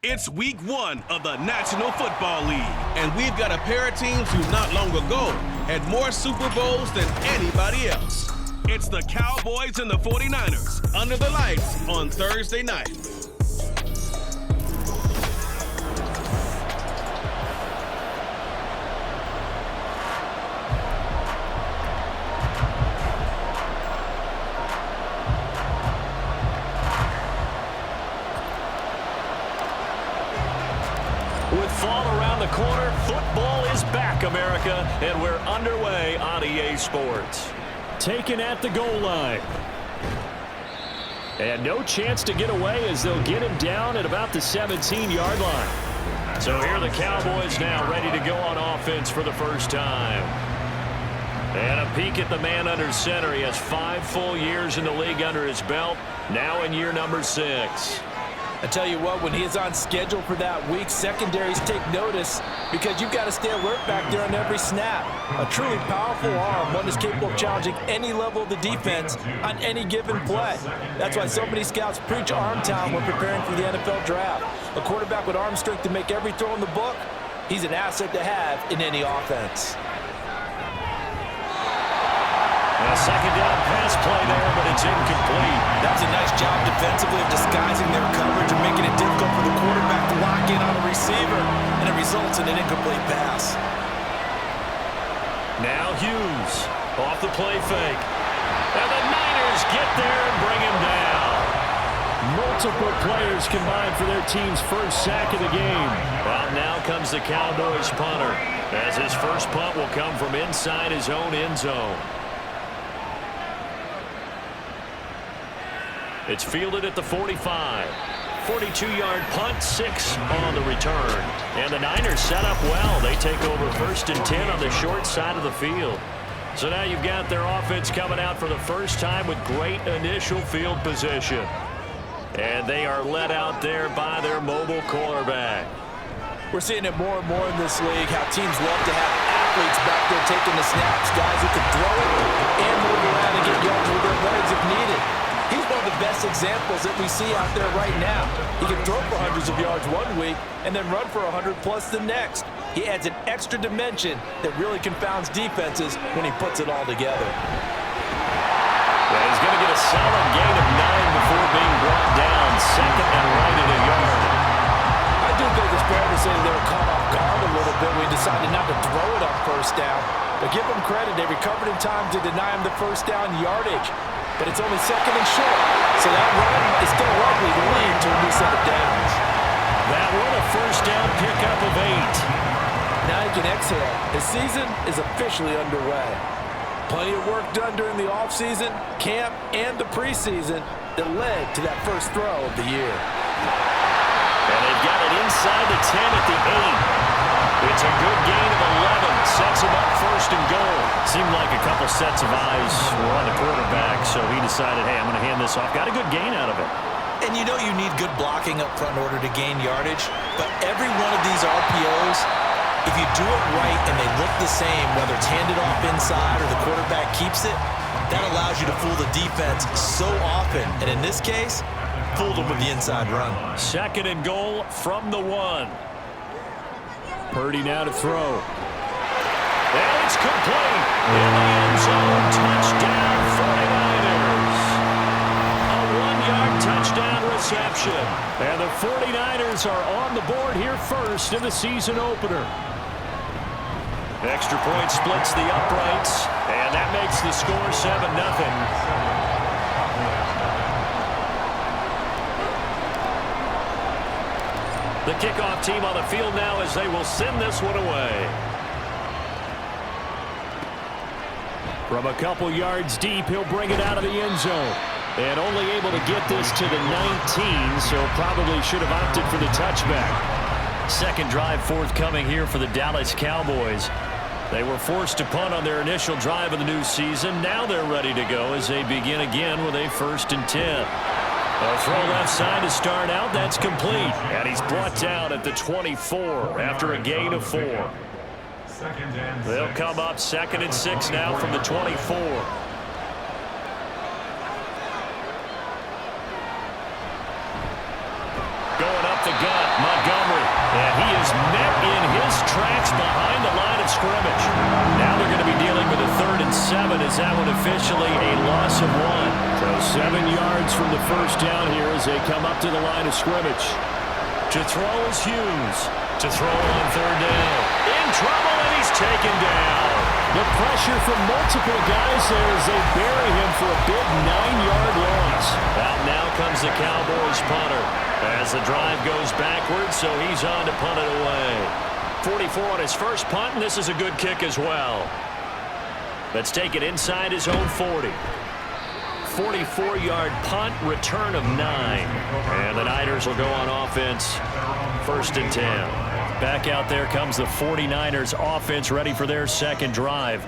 It's week 1 of the National Football League, and we've got a pair of teams who not long ago had more Super Bowls than anybody else. It's the Cowboys and the 49ers under the lights on Thursday night. With fall around the corner, football is back, America, and we're underway on EA Sports. Taken at the goal line. And no chance to get away as they'll get him down at about the 17-yard line. So here are the Cowboys now ready to go on offense for the first time. And a peek at the man under center. He has 5 full years in the league under his belt, now in year number 6. I tell you what, when he is on schedule for that week, secondaries take notice because you've got to stay alert back there on every snap. A truly powerful arm, one is capable of challenging any level of the defense on any given play. That's why so many scouts preach arm talent when preparing for the NFL draft. A quarterback with arm strength to make every throw in the book, he's an asset to have in any offense. A second down pass play there, but it's incomplete. That was a nice job defensively of disguising their coverage and making it difficult for the quarterback to lock in on a receiver, and it results in an incomplete pass. Now Hughes off the play fake. And the Niners get there and bring him down. Multiple players combined for their team's first sack of the game. Well, now comes the Cowboys punter, as his first punt will come from inside his own end zone. It's fielded at the 45. 42-yard punt, 6 on the return. And the Niners set up well. They take over 1st and 10 on the short side of the field. So now you've got their offense coming out for the first time with great initial field position. And they are led out there by their mobile quarterback. We're seeing it more and more in this league, how teams love to have athletes back there taking the snaps, guys who can throw it and move around and get yards with their legs if needed. He's one of the best examples that we see out there right now. He can throw for hundreds of yards one week and then run for 100+ the next. He adds an extra dimension that really confounds defenses when he puts it all together. Yeah, he's going to get a solid gain of 9 before being brought down. 2nd and right at a yard. I do think it's fair to say they were caught off guard a little bit when he decided not to throw it on 1st down. But give them credit, they recovered in time to deny him the 1st down yardage. But it's only 2nd and short, so that run is still likely to lead to a new set of downs. That one a 1st down pickup of 8. Now he can exhale. His season is officially underway. Plenty of work done during the offseason, camp, and the preseason that led to that first throw of the year. And they've got it inside the 10 at the 8. It's a good gain of 11. Sets him up 1st and goal. Seemed like a couple sets of eyes were on the quarterback, so he decided, hey, I'm going to hand this off. Got a good gain out of it. And you know you need good blocking up front in order to gain yardage, but every one of these RPOs, if you do it right and they look the same, whether it's handed off inside or the quarterback keeps it, that allows you to fool the defense so often. And in this case, fooled them with the inside run. 2nd and goal from the 1. Purdy now to throw. And it's complete. In the end zone, touchdown 49ers. A 1-yard touchdown reception. And the 49ers are on the board here first in the season opener. Extra point splits the uprights, and that makes the score 7-0. The kickoff team on the field now as they will send this one away. From a couple yards deep, he'll bring it out of the end zone. And only able to get this to the 19, so probably should have opted for the touchback. Second drive forthcoming here for the Dallas Cowboys. They were forced to punt on their initial drive of the new season. Now they're ready to go as they begin again with a 1st and 10. A throw left side to start out. That's complete. And he's brought down at the 24 after a gain of 4. They'll come up 2nd and 6 now from the 24. Going up the gut. scrimmage. Now they're going to be dealing with a 3rd and 7. Is that one officially a loss of 1? So 7 yards from the first down here as they come up to the line of scrimmage. To throw is Hughes. To throw on 3rd down. In trouble, and he's taken down. The pressure from multiple guys there as they bury him for a big 9-yard loss. Out now comes the Cowboys punter as the drive goes backwards, so he's on to punt it away. 44 on his first punt, and this is a good kick as well. Let's take it inside his own 40. 44-yard punt, return of 9. And the Niners will go on offense, 1st and 10. Back out there comes the 49ers offense ready for their second drive.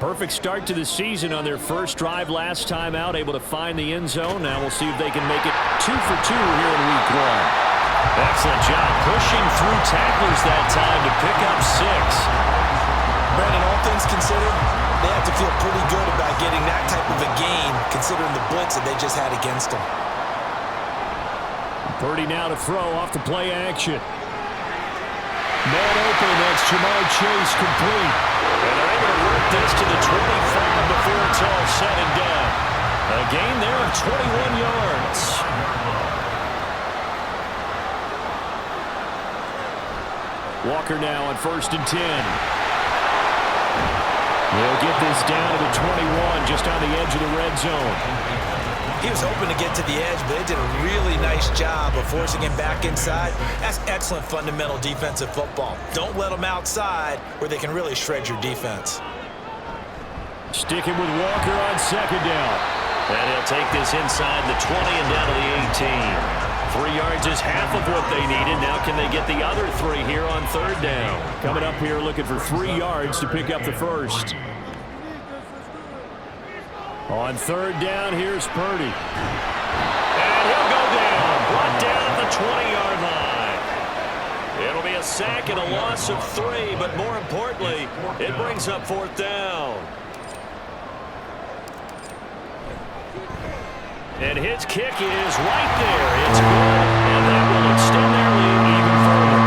Perfect start to the season on their first drive last time out, able to find the end zone. Now we'll see if they can make it 2 for 2 here in week 1. Excellent job pushing through tacklers that time to pick up 6. Brandon, all things considered, they have to feel pretty good about getting that type of a gain, considering the blitz that they just had against them. Purdy now to throw off the play action. Man open, that's Jamar Chase complete. And they're able to work this to the 25 before it's all said and done. A gain there of 21 yards. Walker now on 1st and 10. He'll get this down to the 21, just on the edge of the red zone. He was hoping to get to the edge, but they did a really nice job of forcing him back inside. That's excellent fundamental defensive football. Don't let them outside where they can really shred your defense. Sticking with Walker on 2nd down. And he'll take this inside the 20 and down to the 18. 3 yards is half of what they needed. Now can they get the other 3 here on 3rd down? Coming up here looking for 3 yards to pick up the first. On 3rd down, here's Purdy. And he'll go down. Brought down at the 20-yard line. It'll be a sack and a loss of 3, but more importantly, it brings up 4th down. And his kick is right there. It's good, and that will extend their lead even further.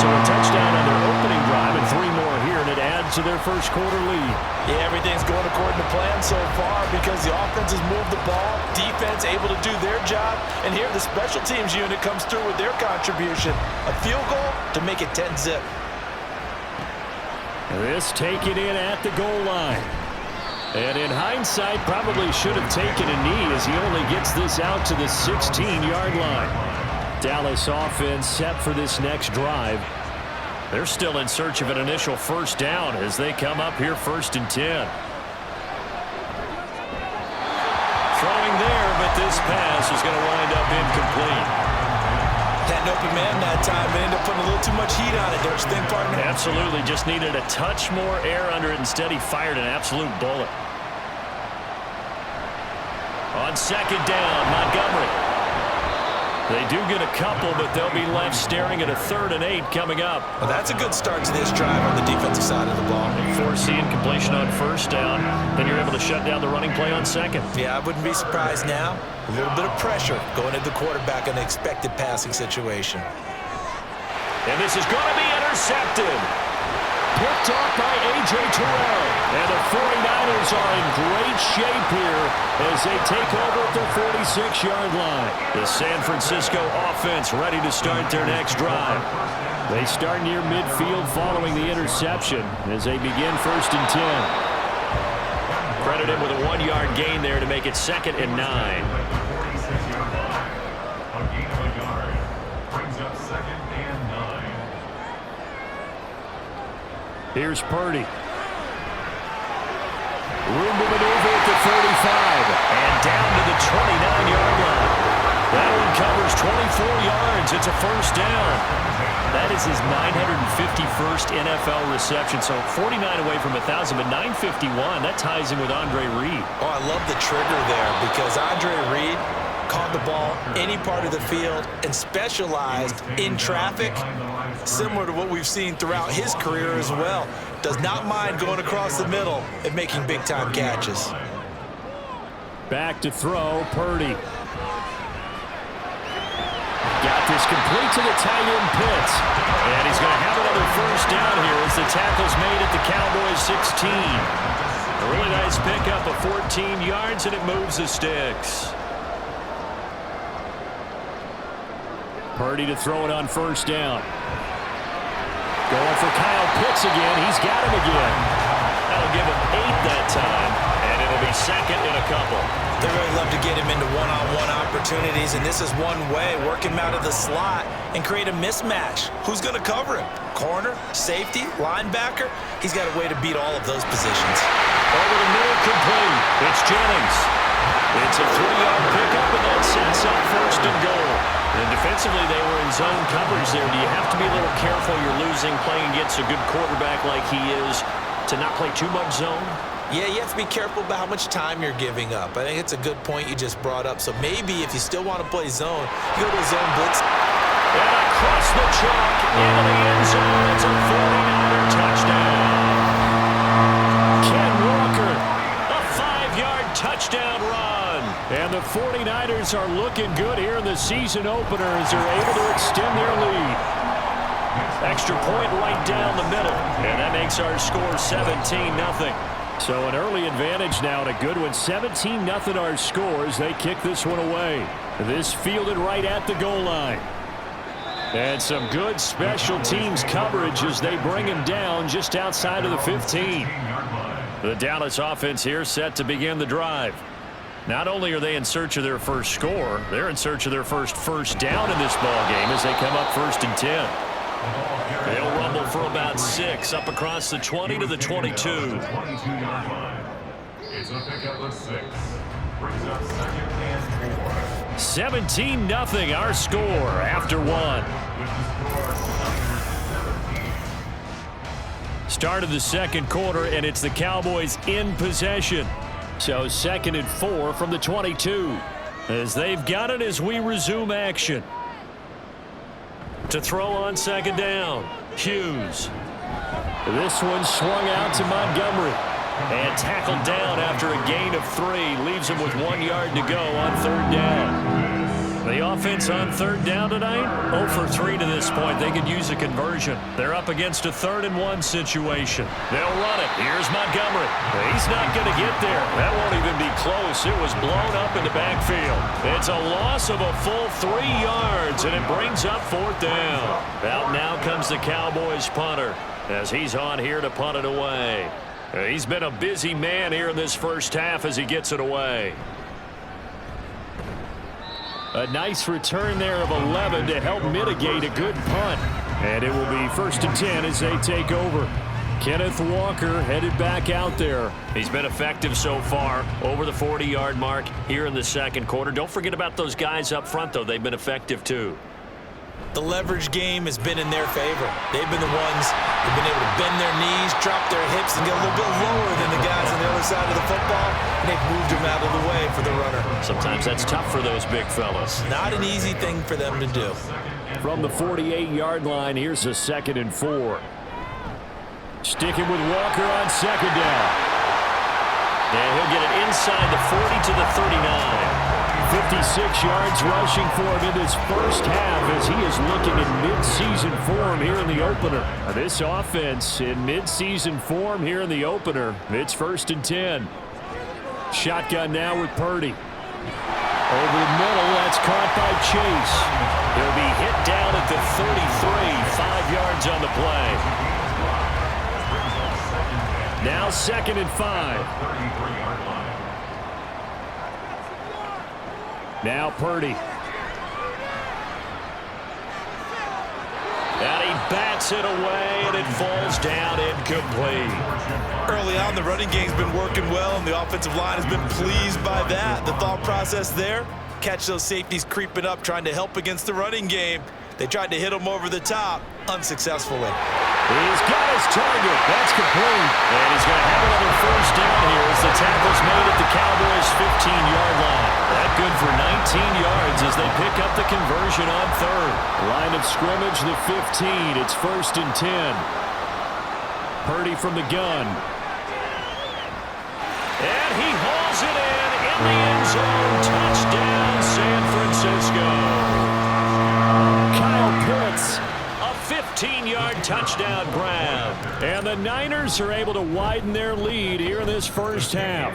So a touchdown on their opening drive and 3 more here, and it adds to their first quarter lead. Yeah, everything's going according to plan so far because the offense has moved the ball, defense able to do their job, and here the special teams unit comes through with their contribution. A field goal to make it 10-zip. This taken in at the goal line. And in hindsight, probably should have taken a knee as he only gets this out to the 16-yard line. Dallas offense set for this next drive. They're still in search of an initial first down as they come up here 1st and 10. Throwing there, but this pass is going to wind up incomplete. Had an open man that time, but ended up putting a little too much heat on it, don't you think, partner? Absolutely. Just needed a touch more air under it. Instead, he fired an absolute bullet. On 2nd down, Montgomery. They do get a couple, but they'll be left staring at a 3rd and 8 coming up. Well, that's a good start to this drive on the defensive side of the ball. Foreseeing completion on 1st down, then you're able to shut down the running play on 2nd. Yeah, I wouldn't be surprised now. A little bit of pressure going at the quarterback in an expected passing situation. And this is going to be intercepted. Picked off by A.J. Terrell. And the 49ers are in great shape here as they take over at their 46-yard line. The San Francisco offense ready to start their next drive. They start near midfield following the interception as they begin 1st and 10. Credit him with a 1-yard gain there to make it 2nd and 9. Here's Purdy. Room to maneuver at the 35. And down to the 29-yard line. That one covers 24 yards. It's a first down. That is his 951st NFL reception. So 49 away from 1,000, but 951. That ties him with Andre Reed. Oh, I love the trigger there because Andre Reed caught the ball any part of the field and specialized in traffic, similar to what we've seen throughout his career as well. Does not mind going across the middle and making big-time catches. Back to throw, Purdy. Got is complete to the tight end Pitts. And he's going to have another first down here as the tackle's made at the Cowboys 16. A really nice pickup of 14 yards, and it moves the sticks. Purdy to throw it on first down. Going for Kyle Pitts again. He's got him again. That'll give him 8 that time, and it'll be second in a couple. They really love to get him into one-on-one opportunities, and this is one way. Work him out of the slot and create a mismatch. Who's going to cover him? Corner, safety, linebacker? He's got a way to beat all of those positions. Over the middle, complete. It's Jennings. It's a 3-yard pickup, and that sets up first and goal. And defensively, they were in zone coverage there. Do you have to be a little careful? You're losing, playing against a good quarterback like he is, to not play too much zone? Yeah, you have to be careful about how much time you're giving up. I think it's a good point you just brought up. So maybe if you still want to play zone, you go to a zone blitz. And across the chalk into the end zone. It's a 49er touchdown. Ken Walker, a 5-yard touchdown run. And the 49ers are looking good here in the season opener as they're able to extend their lead. Extra point right down the middle. And that makes our score 17-0. So an early advantage now, and a good one. 17-0 our scores. They kick this one away. This fielded right at the goal line. And some good special teams coverage as they bring him down just outside of the 15. The Dallas offense here set to begin the drive. Not only are they in search of their first score, they're in search of their first down in this ball game as they come up 1st and 10. They'll rumble for about 6 up across the 20 to the 22. It's a pickup of 6. Brings up 2nd and 4. 17-0 our score after 1. Start of the second quarter, and it's the Cowboys in possession. So 2nd and 4 from the 22 as they've got it as we resume action. To throw on 2nd down, Hughes. This one swung out to Montgomery. And tackled down after a gain of 3. Leaves him with 1 yard to go on 3rd down. The offense on 3rd down tonight, 0 for 3 to this point. They could use a conversion. They're up against a 3rd and 1 situation. They'll run it. Here's Montgomery. He's not going to get there. That won't even be close. It was blown up in the backfield. It's a loss of a full 3 yards, and it brings up 4th down. Out now comes the Cowboys punter as he's on here to punt it away. He's been a busy man here in this first half as he gets it away. A nice return there of 11 to help mitigate a good punt. And it will be 1st and 10 as they take over. Kenneth Walker headed back out there. He's been effective so far, over the 40-yard mark here in the second quarter. Don't forget about those guys up front, though. They've been effective, too. The leverage game has been in their favor. They've been the ones who've been able to bend their knees, drop their hips, and get a little bit lower than the guys on the other side of the football, and they've moved them out of the way for the runner. Sometimes that's tough for those big fellas. Not an easy thing for them to do. From the 48-yard line, here's a 2nd and 4. Sticking with Walker on 2nd down. And he'll get it inside the 40 to the 39. 56 yards rushing for him in this first half as he is looking in midseason form here in the opener. This offense in midseason form here in the opener. It's 1st and 10. Shotgun now with Purdy. Over the middle, that's caught by Chase. He'll be hit down at the 33, 5 yards on the play. Now 2nd and 5. Now Purdy. And he bats it away, and it falls down incomplete. Early on, the running game's been working well, and the offensive line has been pleased by that. The thought process there, catch those safeties creeping up, trying to help against the running game. They tried to hit him over the top, unsuccessfully. He's got his target. That's complete. And he's going to have another first down here as the tackle's made at the Cowboys' 15-yard line. That good for 19 yards as they pick up the conversion on 3rd. Line of scrimmage, the 15. It's 1st and 10. Purdy from the gun. And he hauls it in the end zone. Touchdown, San Francisco. touchdown grab. And the Niners are able to widen their lead here in this first half.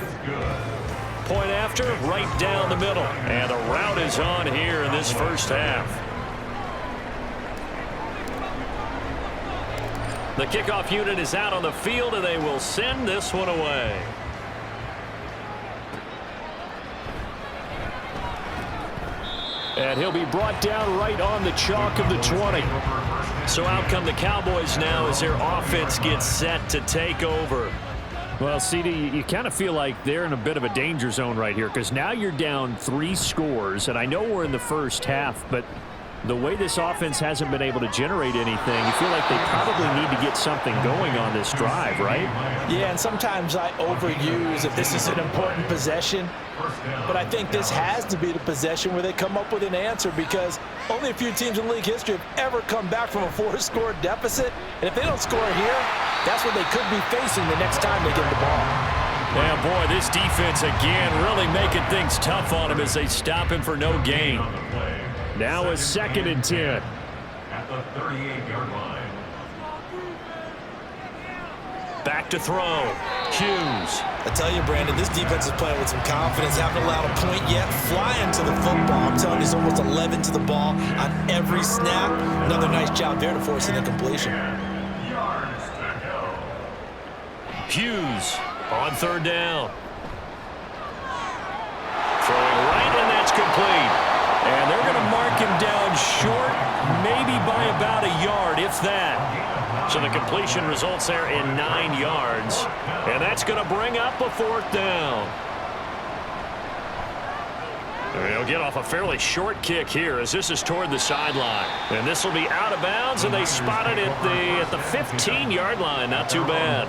Point after, right down the middle. And the route is on here in this first half. The kickoff unit is out on the field, and they will send this one away. And he'll be brought down right on the chalk of the 20. So out come the Cowboys now as their offense gets set to take over. Well, CD, you kind of feel like they're in a bit of a danger zone right here because now you're down 3 scores, and I know we're in the first half, but the way this offense hasn't been able to generate anything, you feel like they probably need to get something going on this drive, right? Yeah, and sometimes I overuse if this is an important possession, but I think this has to be the possession where they come up with an answer because only a few teams in league history have ever come back from a 4-score deficit, and if they don't score here, that's what they could be facing the next time they get the ball. Yeah, boy, this defense again really making things tough on him as they stop him for no gain. Now a 2nd and 10. At the 38-yard line. Back to throw. Hughes. I tell you, Brandon, this defense is playing with some confidence. Haven't allowed a point yet. Flying to the football. I'm telling you, it's almost 11 to the ball on every snap. Another nice job there to force an incompletion. Hughes on 3rd down. Throwing right, and that's complete. And they're going to mark him down short, maybe by about a yard, if that. So the completion results there in 9 yards. And that's going to bring up a 4th down. They'll get off a fairly short kick here as this is toward the sideline. And this will be out of bounds, and they spot it at the 15-yard line. Not too bad.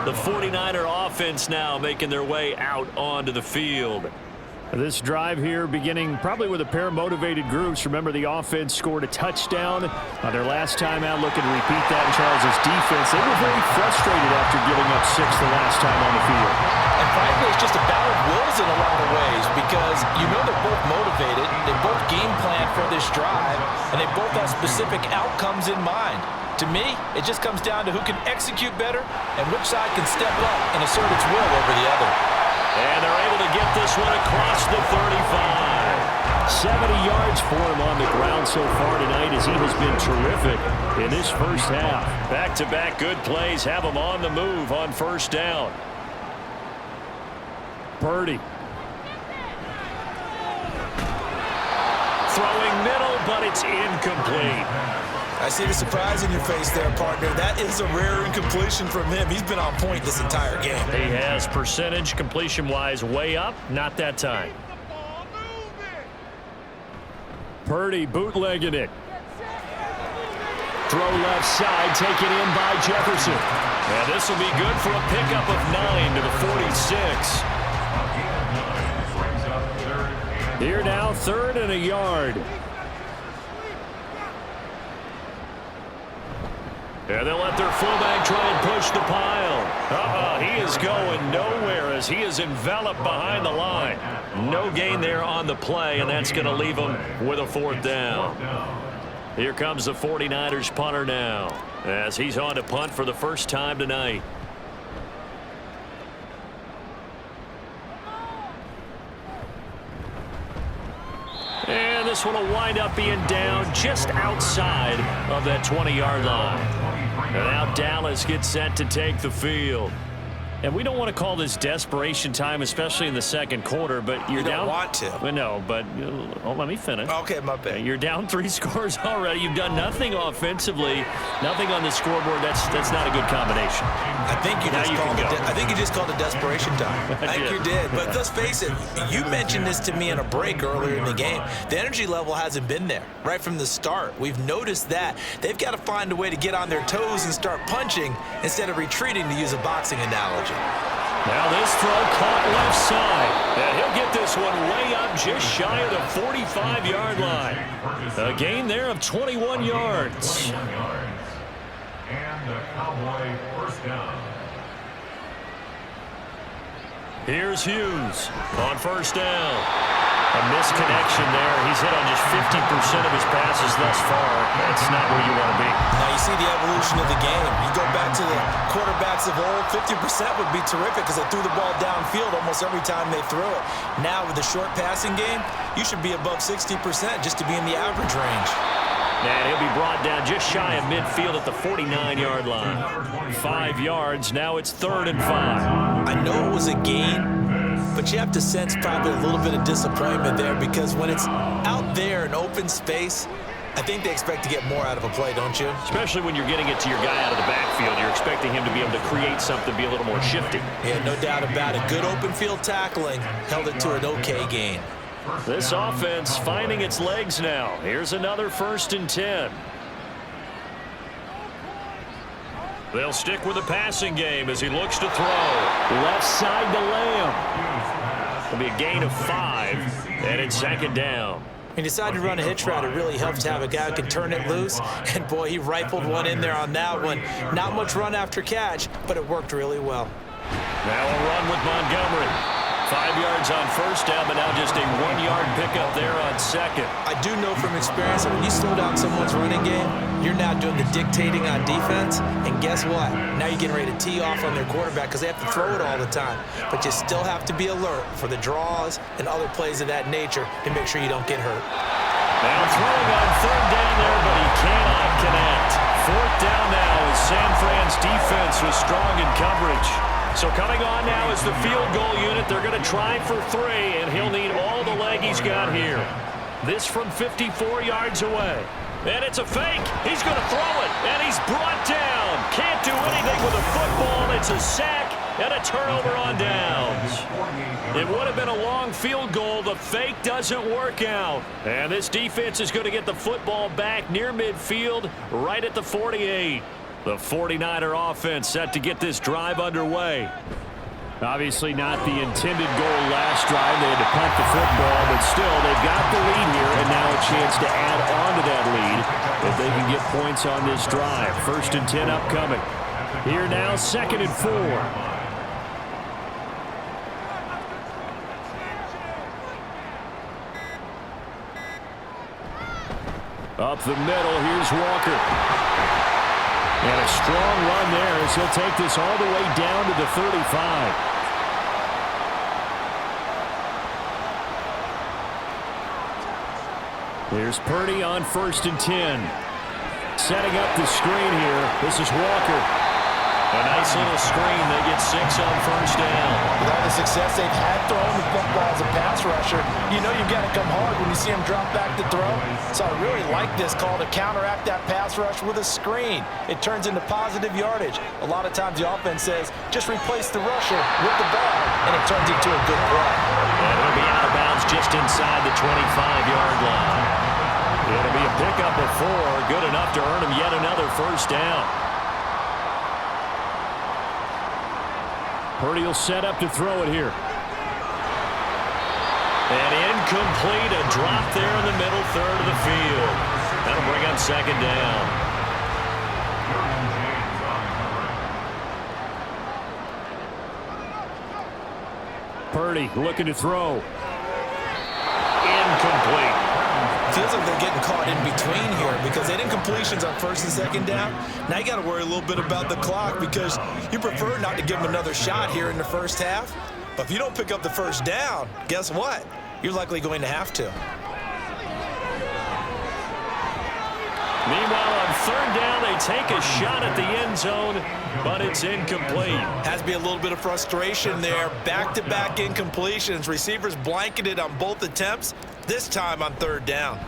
The 49er offense now making their way out onto the field. This drive here beginning probably with a pair of motivated groups. Remember, the offense scored a touchdown on their last time out, looking to repeat that in Charles' defense. They were very frustrated after giving up 6 the last time on the field. And frankly, it's just a battle of wills in a lot of ways because you know they're both motivated, they both game plan for this drive, and they both have specific outcomes in mind. To me, it just comes down to who can execute better and which side can step up and assert its will over the other. And they're able to get this one across the 35. 70 yards for him on the ground so far tonight as he has been terrific in this first half. Back-to-back good plays have him on the move on 1st down. Purdy. Throwing middle, but it's incomplete. I see the surprise in your face there, partner. That is a rare incompletion from him. He's been on point this entire game. He has percentage completion-wise way up. Not that time. Purdy bootlegging it. Throw left side, taken in by Jefferson. And this will be good for a pickup of 9 to the 46. Here now, 3rd and a yard. And they'll let their fullback try and push the pile. He is going nowhere as he is enveloped behind the line. No gain there on the play, and that's going to leave him with a 4th down. Here comes the 49ers punter now as he's on to punt for the first time tonight. And this one will wind up being down just outside of that 20-yard line. And now Dallas gets set to take the field. And we don't want to call this desperation time, especially in the 2nd quarter, but you're down. You don't want to. Well, no, but let me finish. Okay, my bad. You're down 3 scores already. You've done nothing offensively, nothing on the scoreboard. That's not a good combination. I think you just called it desperation time. I think you did. But let's face it, you mentioned this to me in a break earlier in the game. The energy level hasn't been there right from the start. We've noticed that. They've got to find a way to get on their toes and start punching instead of retreating, to use a boxing analogy. Now this throw caught left side. And he'll get this one way up just shy of the 45-yard line. A gain there of 21 yards. And the Cowboy 1st down. Here's Hughes on 1st down. A Missed connection there. He's hit on just 50% of his passes thus far. That's not where you want to be. Now you see the evolution of the game. You go back to the quarterbacks of old, 50% would be terrific because they threw the ball downfield almost every time they threw it. Now with the short passing game, you should be above 60% just to be in the average range. And he'll be brought down just shy of midfield at the 49-yard line. 5 yards. Now it's 3rd and 5. I know it was a gain, but you have to sense probably a little bit of disappointment there because when it's out there in open space, I think they expect to get more out of a play, don't you? Especially when you're getting it to your guy out of the backfield. You're expecting him to be able to create something, be a little more shifty. Yeah, no doubt about it. Good open field tackling held it to an okay gain. This offense finding its legs now. Here's another 1st and 10. They'll stick with the passing game as he looks to throw. Left side to Lamb. It'll be a gain of 5, and it's 2nd down. He decided to run a hitch route. It really helps to have a guy who can turn it loose. And, boy, he rifled one in there on that one. Not much run after catch, but it worked really well. Now a run with Montgomery. 5 yards on 1st down, but now just a 1-yard pickup there on 2nd. I do know from experience that when you slow down someone's running game, you're now doing the dictating on defense. And guess what? Now you're getting ready to tee off on their quarterback because they have to throw it all the time. But you still have to be alert for the draws and other plays of that nature to make sure you don't get hurt. Now throwing on 3rd down there, but he cannot connect. 4th down now as San Fran's defense was strong in coverage. So coming on now is the field goal unit. They're going to try for 3, and he'll need all the leg he's got here. This from 54 yards away. And it's a fake. He's going to throw it, and he's brought down. Can't do anything with a football. It's a sack and a turnover on downs. It would have been a long field goal. The fake doesn't work out. And this defense is going to get the football back near midfield, right at the 48. The 49er offense set to get this drive underway. Obviously not the intended goal last drive. They had to punt the football, but still, they've got the lead here, and now a chance to add on to that lead if they can get points on this drive. 1st and 10 upcoming. Here now, 2nd and 4. Up the middle, here's Walker. And a strong run there as he'll take this all the way down to the 35. There's Purdy on 1st and 10. Setting up the screen here. This is Walker. A nice little screen. They get 6 on 1st down. With all the success they've had throwing the football as a pass rusher, you know you've got to come hard when you see him drop back to throw. So I really like this call to counteract that pass rush with a screen. It turns into positive yardage. A lot of times the offense says, just replace the rusher with the ball, and it turns into a good play. And it'll be out of bounds just inside the 25-yard line. It'll be a pickup of 4. Good enough to earn him yet another 1st down. Purdy will set up to throw it here. And incomplete, a drop there in the middle 3rd of the field. That'll bring up 2nd down. Purdy looking to throw. Incomplete. Feels like they're getting caught in between here because they didn't completions on 1st and 2nd down. Now you got to worry a little bit about the clock because you prefer not to give them another shot here in the 1st half. But if you don't pick up the 1st down, guess what? You're likely going to have to. Meanwhile, on 3rd down, they take a shot at the end zone, but it's incomplete. Has to be a little bit of frustration there. Back-to-back incompletions. Receivers blanketed on both attempts, this time on 3rd down.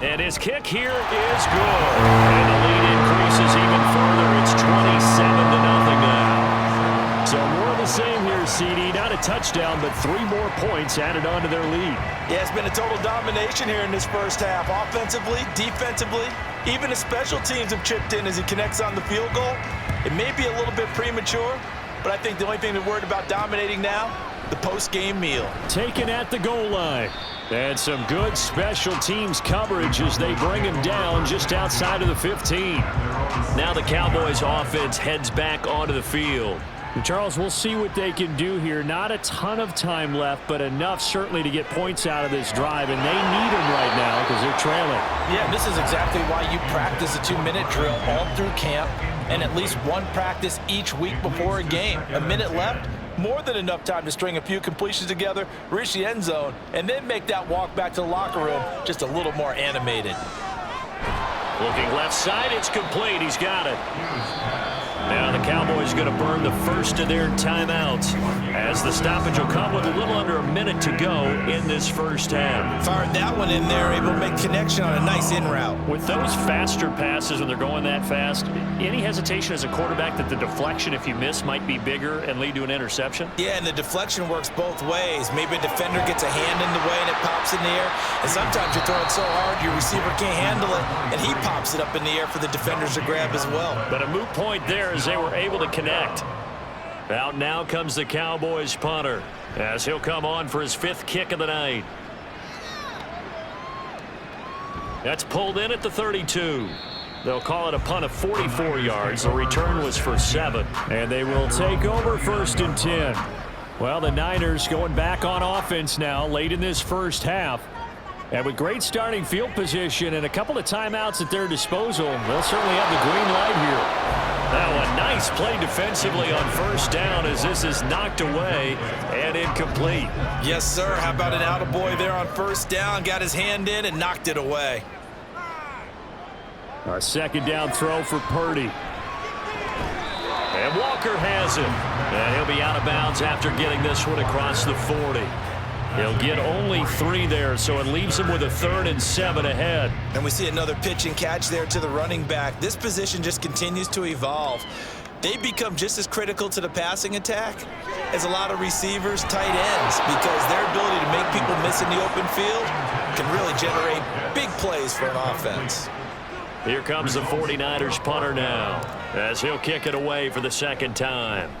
And his kick here is good. And the lead increases even further. It's 27-0 now. So more of the same here, CD. Not a touchdown, but 3 more points added on to their lead. Yeah, it's been a total domination here in this 1st half. Offensively, defensively, even the special teams have chipped in as he connects on the field goal. It may be a little bit premature, but I think the only thing they're worried about dominating now, the post-game meal. Taken at the goal line. And some good special teams coverage as they bring him down just outside of the 15. Now the Cowboys offense heads back onto the field. Charles, we'll see what they can do here. Not a ton of time left, but enough certainly to get points out of this drive, and they need them right now because they're trailing. Yeah, this is exactly why you practice a 2-minute drill all through camp and at least one practice each week before a game. A minute left, more than enough time to string a few completions together, reach the end zone, and then make that walk back to the locker room just a little more animated. Looking left side, it's complete. He's got it. Now the Cowboys going to burn the first of their timeouts as the stoppage will come with a little under a minute to go in this first half. Fired that one in there, able to make connection on a nice in route. With those faster passes when they're going that fast, any hesitation as a quarterback that the deflection, if you miss, might be bigger and lead to an interception? Yeah, and the deflection works both ways. Maybe a defender gets a hand in the way and it pops in the air. And sometimes you're throwing so hard your receiver can't handle it, and he pops it up in the air for the defenders to grab as well. But a moot point there as they were able to connect. Out now comes the Cowboys punter as he'll come on for his 5th kick of the night. That's pulled in at the 32. They'll call it a punt of 44 yards. The return was for 7. And they will take over 1st and 10. Well, the Niners going back on offense now late in this first half. And with great starting field position and a couple of timeouts at their disposal, they'll certainly have the green light here. Now a nice play defensively on 1st down as this is knocked away and incomplete. Yes, sir. How about an attaboy there on 1st down? Got his hand in and knocked it away. A 2nd down throw for Purdy. And Walker has it. And he'll be out of bounds after getting this one across the 40. He'll get only 3 there, so it leaves him with a 3rd and 7 ahead. And we see another pitch and catch there to the running back. This position just continues to evolve. They become just as critical to the passing attack as a lot of receivers, tight ends, because their ability to make people miss in the open field can really generate big plays for an offense. Here comes the 49ers punter now as he'll kick it away for the 2nd time.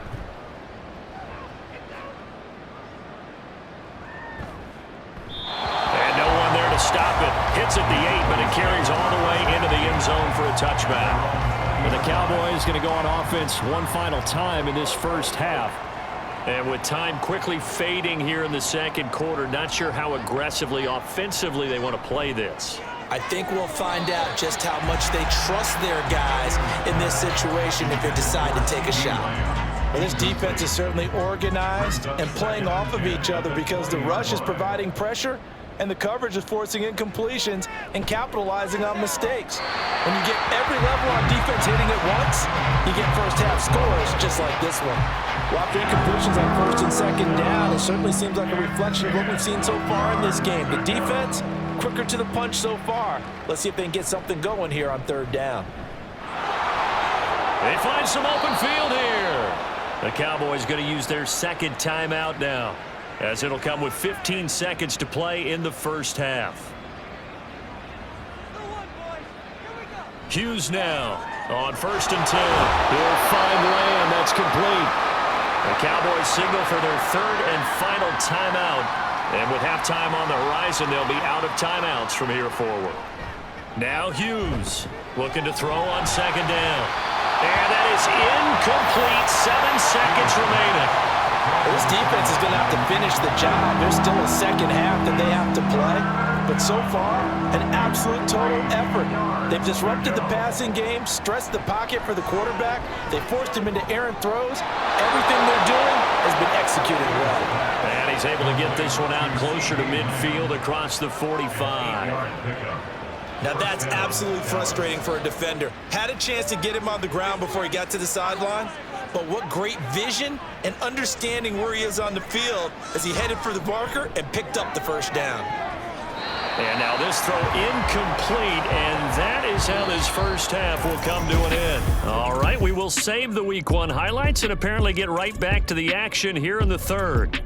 Stop it. Hits at the 8, but it carries all the way into the end zone for a touchback. And the Cowboys going to go on offense one final time in this first half. And with time quickly fading here in the 2nd quarter, not sure how aggressively, offensively they want to play this. I think we'll find out just how much they trust their guys in this situation if they decide to take a shot. Well, this defense is certainly organized and playing off of each other because the rush is providing pressure and the coverage is forcing incompletions and capitalizing on mistakes. When you get every level on defense hitting at once, you get first half scores just like this one. Well, after incompletions on 1st and 2nd down, it certainly seems like a reflection of what we've seen so far in this game. The defense, quicker to the punch so far. Let's see if they can get something going here on 3rd down. They find some open field here. The Cowboys going to use their 2nd timeout now, as it'll come with 15 seconds to play in the first half. Hughes now on 1st and 10. He'll find Lamb. That's complete. The Cowboys signal for their 3rd and final timeout. And with halftime on the horizon, they'll be out of timeouts from here forward. Now Hughes looking to throw on 2nd down. And that is incomplete. 7 seconds remaining. This defense is going to have to finish the job. There's still a 2nd half that they have to play. But so far, an absolute total effort. They've disrupted the passing game, stressed the pocket for the quarterback. They forced him into errant throws. Everything they're doing has been executed well. And he's able to get this one out closer to midfield across the 45. Now that's absolutely frustrating for a defender. Had a chance to get him on the ground before he got to the sideline. But what great vision and understanding where he is on the field as he headed for the marker and picked up the 1st down. And now this throw incomplete, and that is how this first half will come to an end. All right, we will save the Week 1 highlights and apparently get right back to the action here in the 3rd.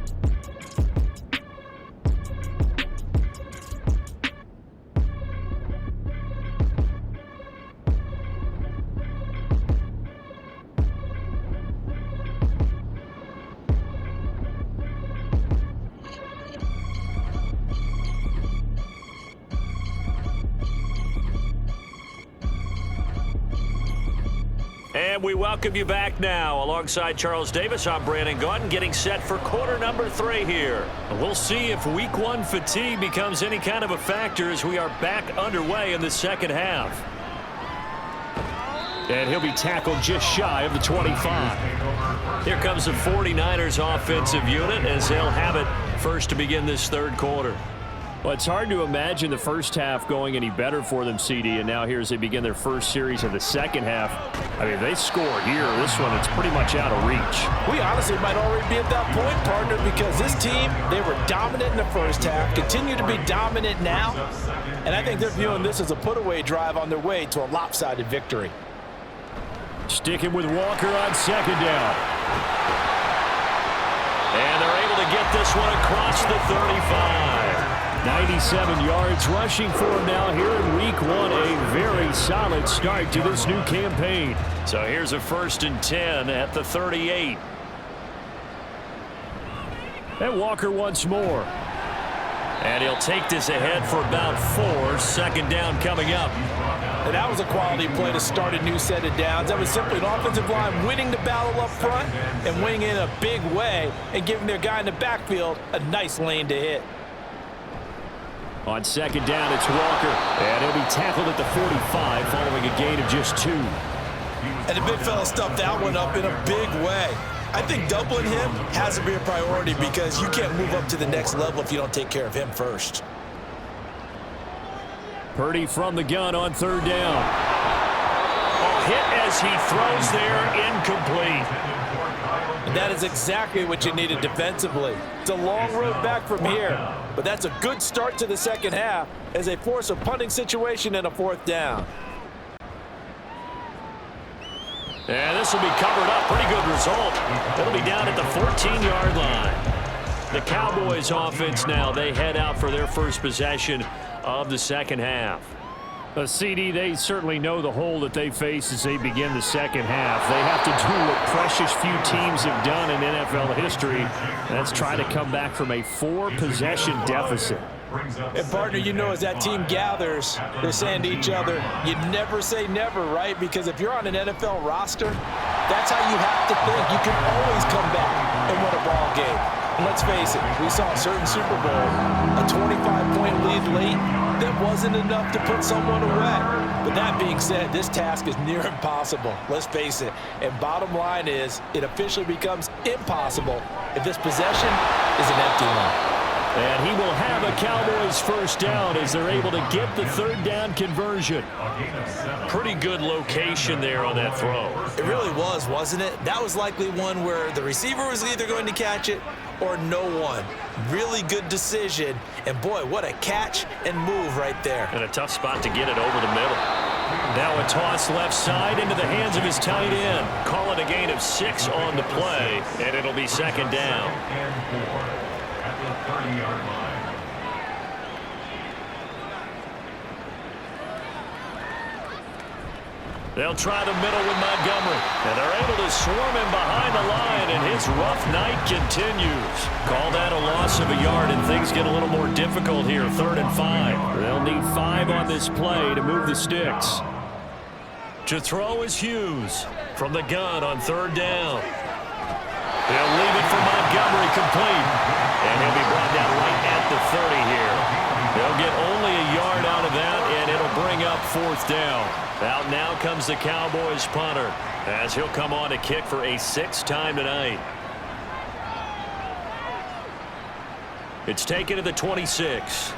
And we welcome you back now. Alongside Charles Davis, I'm Brandon Gaudin, getting set for quarter number 3 here. We'll see if week 1 fatigue becomes any kind of a factor as we are back underway in the second half. And he'll be tackled just shy of the 25. Here comes the 49ers offensive unit as they'll have it first to begin this third quarter. Well, it's hard to imagine the first half going any better for them, CD, and now here as they begin their first series of the second half. I mean, if they score here, this one, it's pretty much out of reach. We honestly might already be at that point, partner, because this team, they were dominant in the first half, continue to be dominant now, and I think they're viewing this as a put-away drive on their way to a lopsided victory. Sticking with Walker on second down. And they're able to get this one across the 35. 97 yards rushing for him now here in week 1. A very solid start to this new campaign. So here's a 1st and 10 at the 38. And Walker once more. And he'll take this ahead for about 4. Second down coming up. And that was a quality play to start a new set of downs. That was simply an offensive line winning the battle up front and winning in a big way and giving their guy in the backfield a nice lane to hit. On second down, it's Walker. And he'll be tackled at the 45 following a gain of just 2. And the big fella stuffed that one up in a big way. I think doubling him has to be a priority because you can't move up to the next level if you don't take care of him first. Purdy from the gun on third down. Oh, hit as he throws there, incomplete. And that is exactly what you needed defensively. It's a long road back from here, but that's a good start to the second half as they force a punting situation and a 4th down. And this will be covered up. Pretty good result. It'll be down at the 14-yard line. The Cowboys offense now, they head out for their first possession of the second half. CD, they certainly know the hole that they face as they begin the second half. They have to do what precious few teams have done in NFL history. That's try to come back from a 4-possession deficit. And partner, you know, as that team gathers, they're saying to each other, you never say never, right? Because if you're on an NFL roster, that's how you have to think. You can always come back and win a ball game. And let's face it, we saw a certain Super Bowl, a 25-point lead late, that wasn't enough to put someone away. But that being said, this task is near impossible. Let's face it. And bottom line is, it officially becomes impossible if this possession is an empty one. And he will have a Cowboys first down as they're able to get the third down conversion. Pretty good location there on that throw. It really was, wasn't it? That was likely one where the receiver was either going to catch it or no one. Really good decision. And boy, what a catch and move right there. And a tough spot to get it over the middle. Now a toss left side into the hands of his tight end. Call it a gain of 6 on the play, and it'll be second down. At the 30-yard line. They'll try the middle with Montgomery. And they're able to swarm him behind the line, and his rough night continues. Call that a loss of a yard, and things get a little more difficult here. 3rd and 5. They'll need 5 on this play to move the sticks. To throw is Hughes from the gun on 3rd down. They'll leave it for Montgomery complete. And he'll be brought down right at the 30 here. They'll get only a yard out of that, and it'll bring up 4th down. Out now comes the Cowboys punter as he'll come on to kick for a 6th time tonight. It's taken to the 26.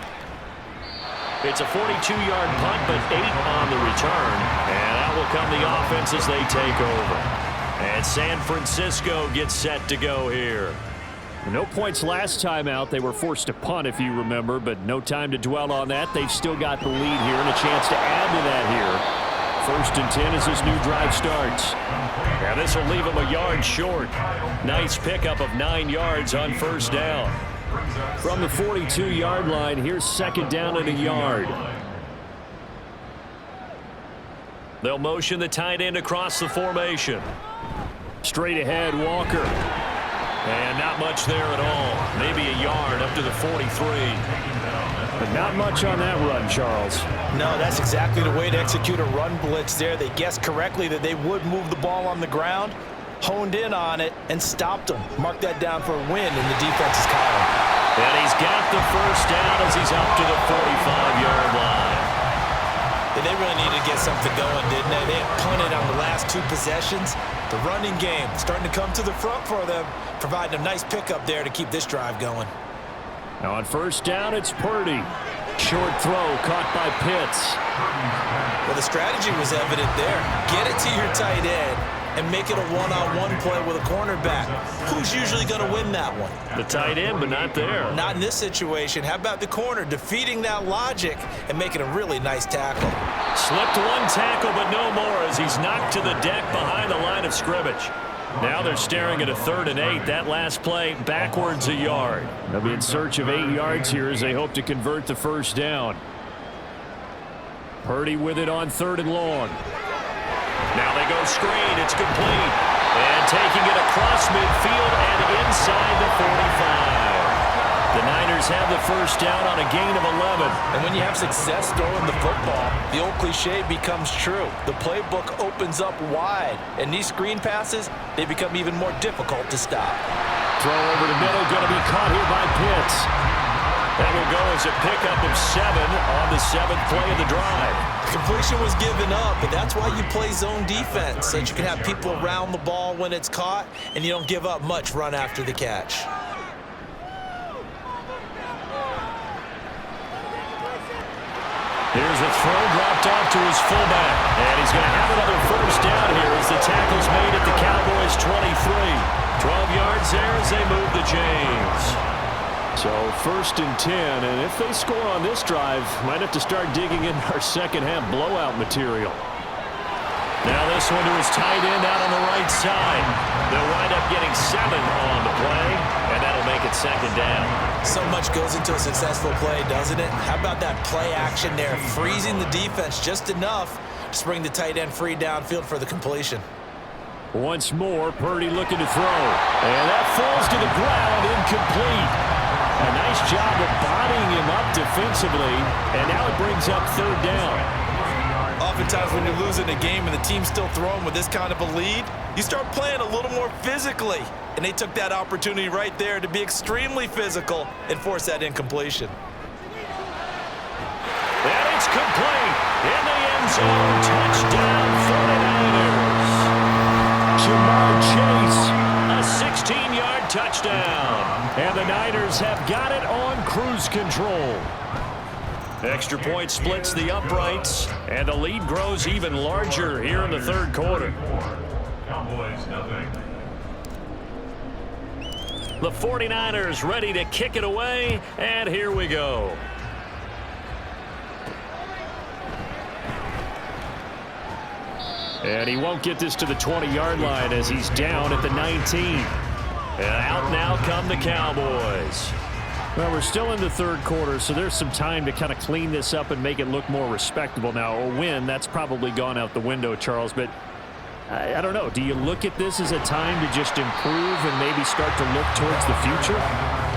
It's a 42-yard punt, but 8 on the return. And out will come the offense as they take over. And San Francisco gets set to go here. No points last time out. They were forced to punt, if you remember, but no time to dwell on that. They've still got the lead here and a chance to add to that here. 1st and 10 as this new drive starts. Now this will leave them a yard short. Nice pickup of 9 yards on 1st down. From the 42-yard line, here's 2nd down and a yard. They'll motion the tight end across the formation. Straight ahead, Walker. And not much there at all. Maybe a yard up to the 43. But not much on that run, Charles. No, that's exactly the way to execute a run blitz there. They guessed correctly that they would move the ball on the ground, honed in on it, and stopped them. Mark that down for a win in the defense's column. And he's got the first down as he's up to the 45-yard line. And they really needed to get something going, didn't they? They had punted on the last 2 possessions. The running game starting to come to the front for them, providing a nice pickup there to keep this drive going. Now on first down, it's Purdy. Short throw caught by Pitts. Well, the strategy was evident there. Get it to your tight end and make it a one-on-one play with a cornerback. Who's usually going to win that one? The tight end, but not there. Not in this situation. How about the corner defeating that logic and making a really nice tackle? Slipped one tackle, but no more as he's knocked to the deck behind the line of scrimmage. Now they're staring at a 3rd and 8. That last play backwards a yard. They'll be in search of 8 yards here as they hope to convert the first down. Purdy with it on 3rd and long. Now they go screen. It's complete. And taking it across midfield and inside the 45. The Niners have the first down on a gain of 11. And when you have success throwing the football, the old cliche becomes true. The playbook opens up wide. And these screen passes, they become even more difficult to stop. Throw over the middle, going to be caught here by Pitts. That will go as a pickup of 7 on the 7th play of the drive. Completion was given up, but that's why you play zone defense, so that you can have people around the ball when it's caught, and you don't give up much run after the catch. Here's a throw dropped off to his fullback. And he's going to have another first down here as the tackle's made at the Cowboys' 23. 12 yards there as they move the chains. So 1st and 10, and if they score on this drive, might have to start digging in our second half blowout material. Now this one to his tight end out on the right side. They'll wind up getting 7 on the play, and that'll make it 2nd down. So much goes into a successful play, doesn't it? How about that play action there, freezing the defense just enough to bring the tight end free downfield for the completion. Once more, Purdy looking to throw. And that falls to the ground, incomplete. A nice job of bodying him up defensively, and now it brings up 3rd down. Oftentimes when you're losing a game and the team's still throwing with this kind of a lead, you start playing a little more physically. And they took that opportunity right there to be extremely physical and force that incompletion. And it's complete in the end zone. Touchdown 49ers. Jamar Chase. A 16-yard touchdown. And the Niners have got it on cruise control. Extra point splits the uprights, and the lead grows even larger here in the 3rd quarter. Cowboys nothing. The 49ers ready to kick it away, and here we go. And he won't get this to the 20-yard line as he's down at the 19. And out now come the Cowboys. Well, we're still in the 3rd quarter, so there's some time to kind of clean this up and make it look more respectable. Now, a win, that's probably gone out the window, Charles, but I don't know. Do you look at this as a time to just improve and maybe start to look towards the future?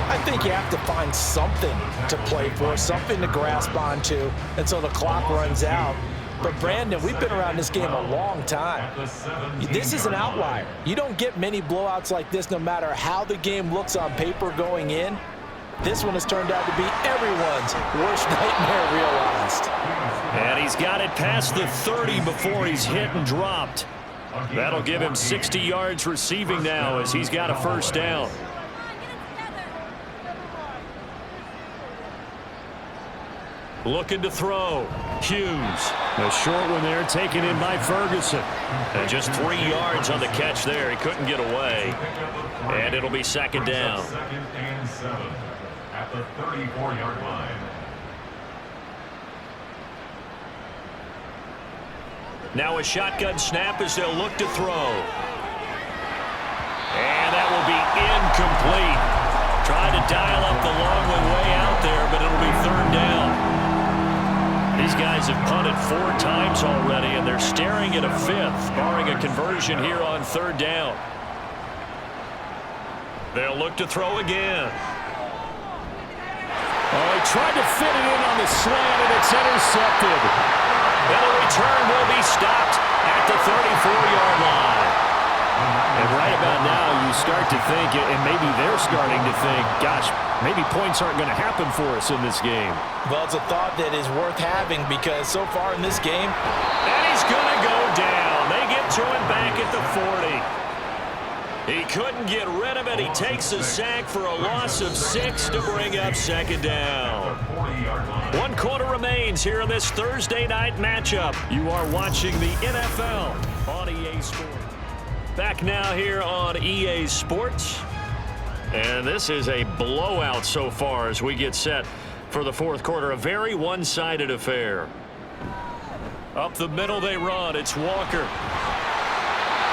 I think you have to find something to play for, something to grasp onto until the clock runs out. But, Brandon, we've been around this game a long time. This is an outlier. You don't get many blowouts like this no matter how the game looks on paper going in. This one has turned out to be everyone's worst nightmare realized. And he's got it past the 30 before he's hit and dropped. That'll give him 60 yards receiving now as he's got a first down. Looking to throw. Hughes. A short one there taken in by Ferguson. And just 3 yards on the catch there. He couldn't get away. And it'll be 2nd down. 2nd and 7 at the 34-yard line. Now a shotgun snap as they'll look to throw. And that will be incomplete. Trying to dial up the long way out there, but it'll be 3rd down. These guys have punted 4 times already, and they're staring at a 5th, barring a conversion here on 3rd down. They'll look to throw again. Oh, he tried to fit it in the slant, and it's intercepted. And the return will be stopped at the 34-yard line. And right about now, you start to think, and maybe they're starting to think, gosh, maybe points aren't going to happen for us in this game. Well, it's a thought that is worth having because so far in this game. And he's going to go down. They get to him back at the 40. He couldn't get rid of it. He takes a sack for a loss of 6 to bring up second down. 1 quarter remains here in this Thursday night matchup. You are watching the NFL on EA Sports. Back now here on EA Sports. And this is a blowout so far as we get set for the fourth quarter. A very one-sided affair. Up the middle they run. It's Walker.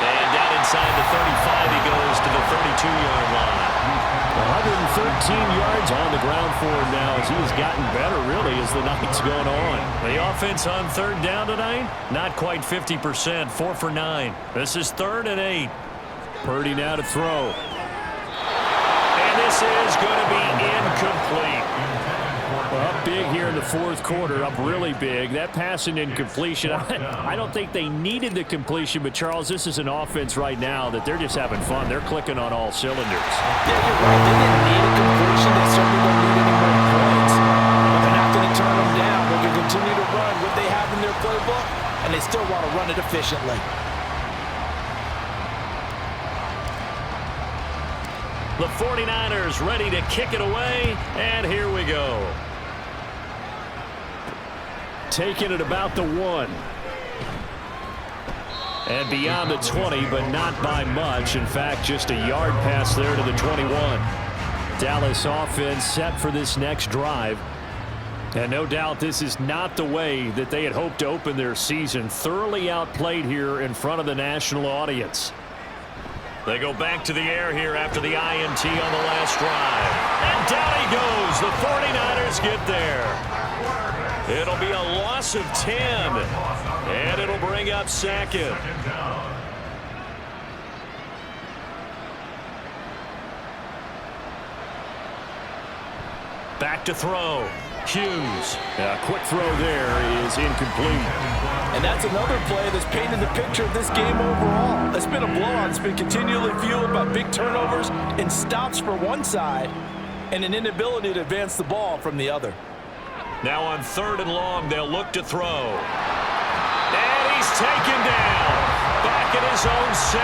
And down inside the 35, he goes to the 32-yard line. 113 yards on the ground for him now as he has gotten better, really, as the night's going on. The offense on third down tonight, not quite 50%, 4 for 9. This is 3rd and 8. Purdy now to throw. And this is going to be incomplete. Up big here in the fourth quarter, up really big. That pass and incompletion, I don't think they needed the completion, but Charles, this is an offense right now that they're just having fun. They're clicking on all cylinders. Yeah, you're right. They didn't need a completion. They certainly don't need any more points. But they're not going to turn them down. They're going to continue to run what they have in their playbook, and they still want to run it efficiently. The 49ers ready to kick it away, and here we go. Taking it about the 1. And beyond the 20, but not by much. In fact, just a yard pass there to the 21. Dallas offense set for this next drive. And no doubt this is not the way that they had hoped to open their season. Thoroughly outplayed here in front of the national audience. They go back to the air here after the INT on the last drive. And down he goes. The 49ers get there. It'll be a loss of 10. And it'll bring up second. Back to throw. Hughes. Quick throw there is incomplete. And that's another play that's painted the picture of this game overall. It's been a blowout. It's been continually fueled by big turnovers and stops for one side and an inability to advance the ball from the other. Now on 3rd and long, they'll look to throw. And he's taken down. Back at his own 7.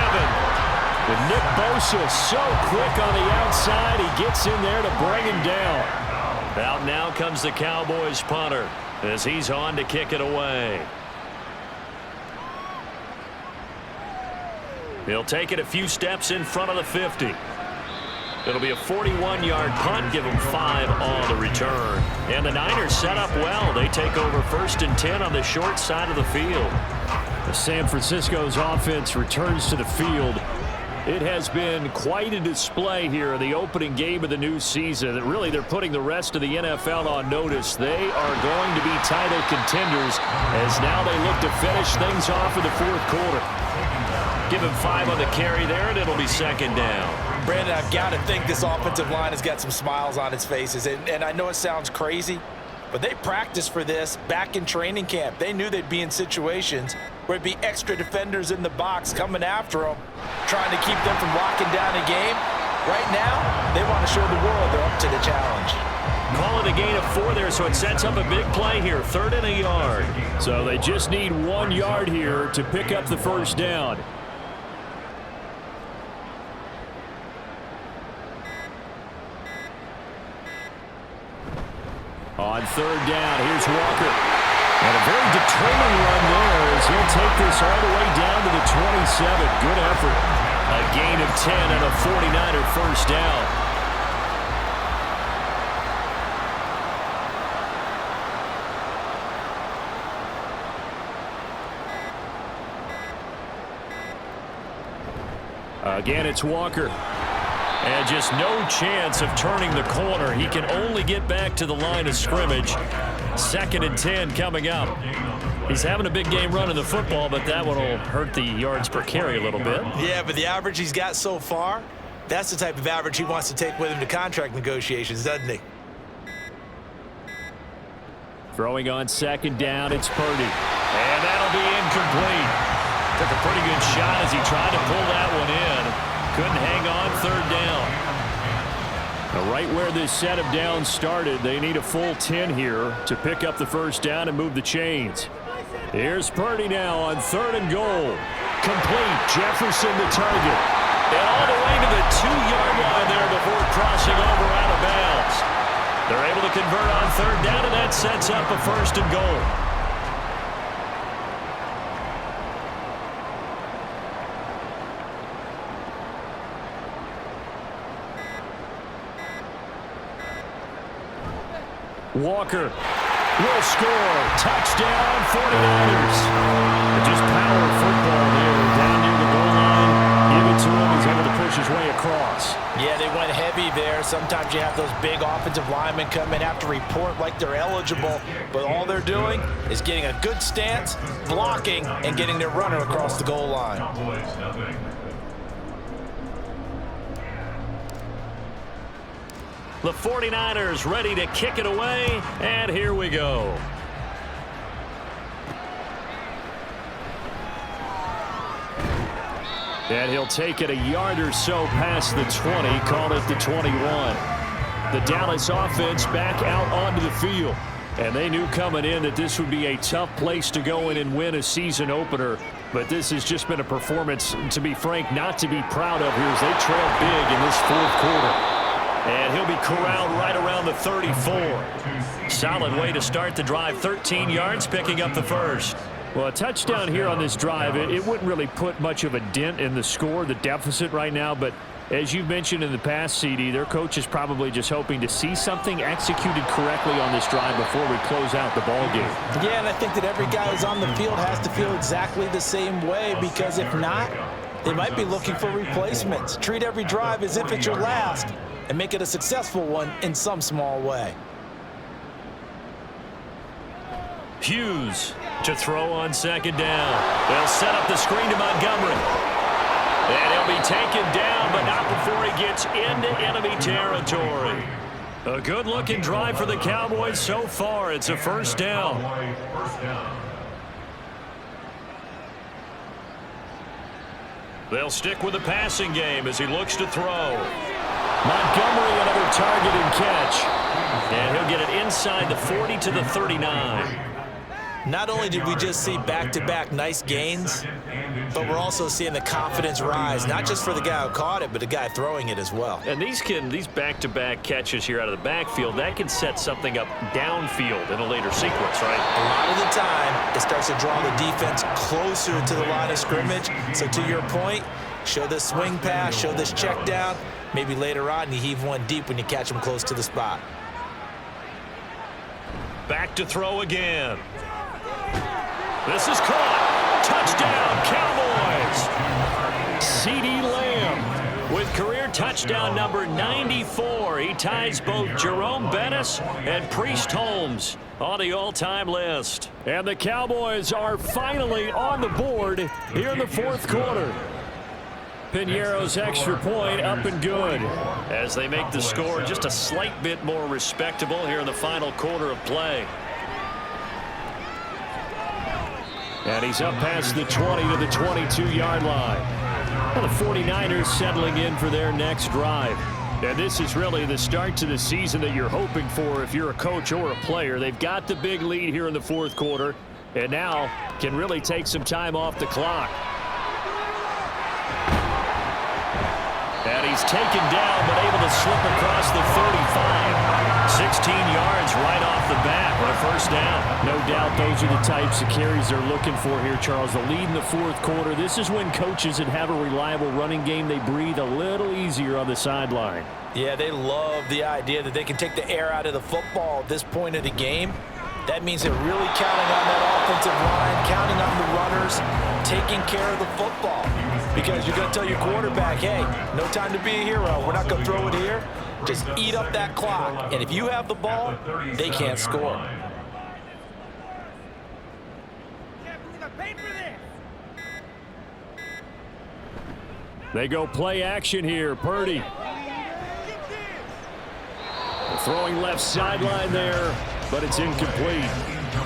With Nick Bosa so quick on the outside, he gets in there to bring him down. Out now comes the Cowboys punter as he's on to kick it away. He'll take it a few steps in front of the 50. It'll be a 41-yard punt, give him 5 on the return. And the Niners set up well. They take over 1st and 10 on the short side of the field. San Francisco's offense returns to the field. It has been quite a display here in the opening game of the new season. Really, they're putting the rest of the NFL on notice. They are going to be title contenders as now they look to finish things off in the fourth quarter. Give him 5 on the carry there, and it'll be 2nd down. Brandon, I've got to think this offensive line has got some smiles on its faces. And I know it sounds crazy, but they practiced for this back in training camp. They knew they'd be in situations where it'd be extra defenders in the box coming after them, trying to keep them from locking down a game. Right now, they want to show the world they're up to the challenge. Call it a gain of 4 there, so it sets up a big play here. 3rd and a yard. So they just need 1 yard here to pick up the first down. On 3rd down, here's Walker. And a very determined run there as he'll take this all the way down to the 27. Good effort. A gain of 10 and a 49er first down. Again, it's Walker. And just no chance of turning the corner. He can only get back to the line of scrimmage. 2nd and 10 coming up. He's having a big game running the football, but that one will hurt the yards per carry a little bit. Yeah, but the average he's got so far, that's the type of average he wants to take with him to contract negotiations, doesn't he? Throwing on second down, it's Purdy. And that'll be incomplete. Took a pretty good shot as he tried to pull that one in. Couldn't hang on third down. Now, right where this set of downs started, they need a full 10 here to pick up the first down and move the chains. Here's Purdy now on 3rd and goal. Complete. Jefferson the target. And all the way to the 2-yard line there before crossing over out of bounds. They're able to convert on 3rd down, and that sets up a 1st and goal. Walker will score. Touchdown, 49ers. Just power football there down near the goal line. Give it to him. He's able to push his way across. Yeah, they went heavy there. Sometimes you have those big offensive linemen come in, have to report like they're eligible, but all they're doing is getting a good stance, blocking, and getting their runner across the goal line. The 49ers ready to kick it away, and here we go. And he'll take it a yard or so past the 20, call it the 21. The Dallas offense back out onto the field. And they knew coming in that this would be a tough place to go in and win a season opener. But this has just been a performance, to be frank, not to be proud of here as they trail big in this 4th quarter. And he'll be corralled right around the 34. Solid way to start the drive. 13 yards, picking up the first. Well, a touchdown here on this drive, it wouldn't really put much of a dent in the score, the deficit right now. But as you've mentioned in the past, CD, their coach is probably just hoping to see something executed correctly on this drive before we close out the ball game. Yeah, and I think that every guy who's on the field has to feel exactly the same way, because if not, they might be looking for replacements. Treat every drive as if it's your last and make it a successful one in some small way. Hughes to throw on second down. They'll set up the screen to Montgomery. And he'll be taken down, but not before he gets into enemy territory. A good-looking drive for the Cowboys so far. It's a 1st down. They'll stick with the passing game as he looks to throw. Montgomery, another target and catch. And he'll get it inside the 40 to the 39. Not only did we just see back-to-back nice gains, but we're also seeing the confidence rise, not just for the guy who caught it, but the guy throwing it as well. And these back-to-back catches here out of the backfield, that can set something up downfield in a later sequence, right? A lot of the time, it starts to draw the defense closer to the line of scrimmage. So to your point, show this swing pass, show this check down. Maybe later on you heave one deep when you catch them close to the spot. Back to throw again. This is caught. Touchdown, Cowboys. CeeDee Lamb with career touchdown number 94. He ties both Jerome Bettis and Priest Holmes on the all-time list. And the Cowboys are finally on the board here in the 4th quarter. Pinheiro's extra point up and good as they make the score just a slight bit more respectable here in the final quarter of play. And he's up past the 20 to the 22-yard line. Well, the 49ers settling in for their next drive. And this is really the start to the season that you're hoping for if you're a coach or a player. They've got the big lead here in the 4th quarter and now can really take some time off the clock. And he's taken down, but able to slip across the 35. 16 yards right off the bat for a 1st down. No doubt those are the types of carries they're looking for here, Charles. The lead in the 4th quarter. This is when coaches that have a reliable running game, they breathe a little easier on the sideline. Yeah, they love the idea that they can take the air out of the football at this point of the game. That means they're really counting on that offensive line, counting on the runners, taking care of the football. Because you're going to tell your quarterback, hey, no time to be a hero. We're not going to throw it here. Just eat up that clock. And if you have the ball, they can't score. They go play action here. Purdy. Throwing left sideline there. but it's incomplete.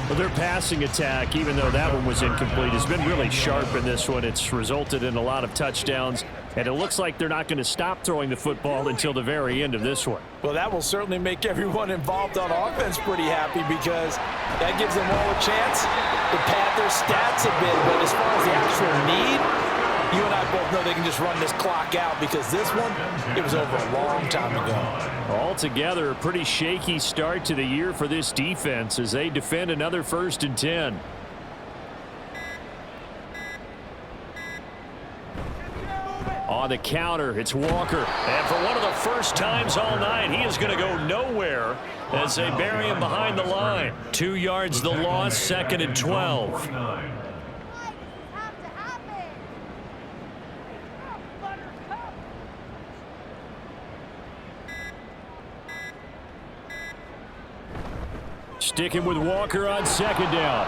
Well, their passing attack, even though that one was incomplete, has been really sharp in this one. It's resulted in a lot of touchdowns, and it looks like they're not going to stop throwing the football until the very end of this one. Well, that will certainly make everyone involved on offense pretty happy because that gives them all a chance to pad their stats a bit. But as far as the actual need, you and I both know they can just run this clock out because this one, it was over a long time ago. Altogether, a pretty shaky start to the year for this defense as they defend another 1st and 10. On the counter, it's Walker. And for one of the first times all night, he is going to go nowhere as they bury him behind the line. 2 yards the loss, 2nd and 12. Sticking with Walker on 2nd down.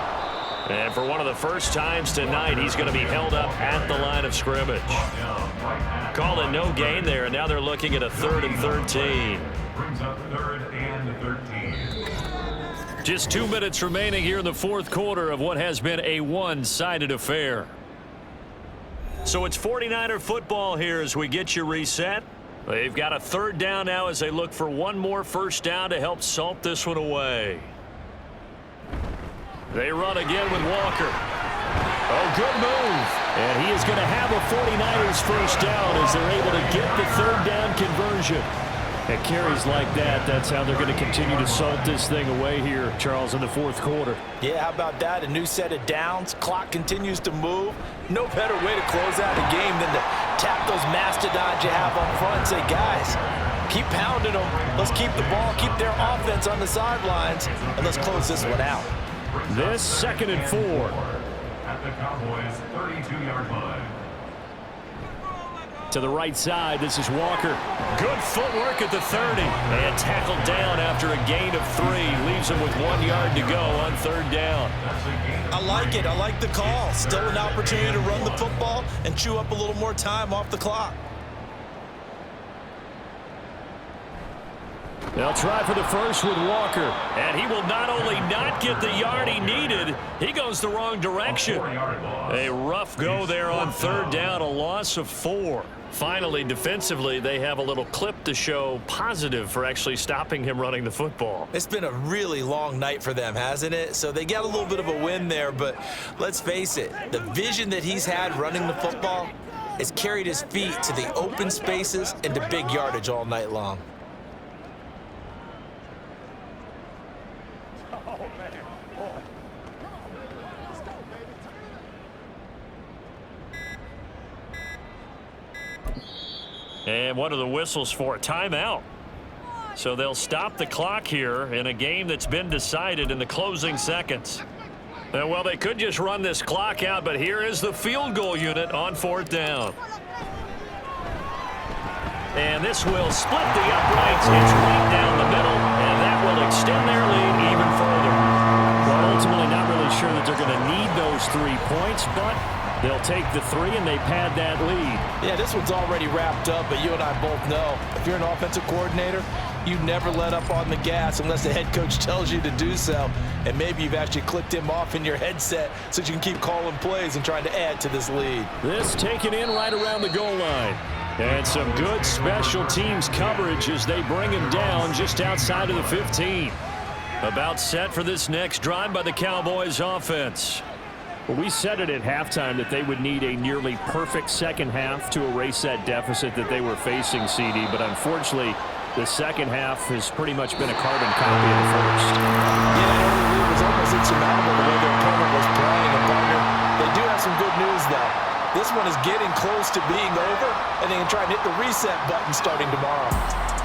And for one of the first times tonight, he's going to be held up at the line of scrimmage. Called a no gain there, and now they're looking at a 3rd and 13. Brings up 3rd and 13. Just 2 minutes remaining here in the 4th quarter of what has been a one-sided affair. So it's 49er football here as we get you reset. They've got a 3rd down now as they look for one more 1st down to help salt this one away. They run again with Walker. Oh, good move. And he is going to have a 49ers 1st down as they're able to get the 3rd down conversion. At carries like that, that's how they're going to continue to salt this thing away here, Charles, in the 4th quarter. Yeah, how about that? A new set of downs. Clock continues to move. No better way to close out a game than to tap those mastodons you have up front and say, guys, keep pounding them. Let's keep the ball, keep their offense on the sidelines, and let's close this one out. This 2nd and 4. At the Cowboys' 32-yard line. To the right side, this is Walker. Good footwork at the 30. And tackled down after a gain of 3. Leaves him with 1 yard to go on 3rd down. I like it. I like the call. Still an opportunity to run the football and chew up a little more time off the clock. They'll try for the 1st with Walker. And he will not only not get the yard he needed, he goes the wrong direction. A rough go there on 3rd down, a loss of 4. Finally, defensively, they have a little clip to show positive for actually stopping him running the football. It's been a really long night for them, hasn't it? So they got a little bit of a win there, but let's face it, the vision that he's had running the football has carried his feet to the open spaces and to big yardage all night long. And what are the whistles for? Timeout. So they'll stop the clock here in a game that's been decided in the closing seconds. Well, they could just run this clock out, but here is the field goal unit on 4th down. And this will split the uprights. It's right down the middle, and that will extend their lead even further. Well, ultimately not really sure that they're going to need those 3 points, but they'll take the 3 and they pad that lead. Yeah, this one's already wrapped up, but you and I both know if you're an offensive coordinator, you never let up on the gas unless the head coach tells you to do so. And maybe you've actually clicked him off in your headset so you can keep calling plays and trying to add to this lead. This taken in right around the goal line. And some good special teams coverage as they bring him down just outside of the 15. About set for this next drive by the Cowboys offense. Well, we said it at halftime that they would need a nearly perfect second half to erase that deficit that they were facing, CD. But unfortunately, the second half has pretty much been a carbon copy of the first. Yeah, it was almost insurmountable the way their opponent was playing. And partner, they do have some good news, though. This one is getting close to being over, and they can try and hit the reset button starting tomorrow.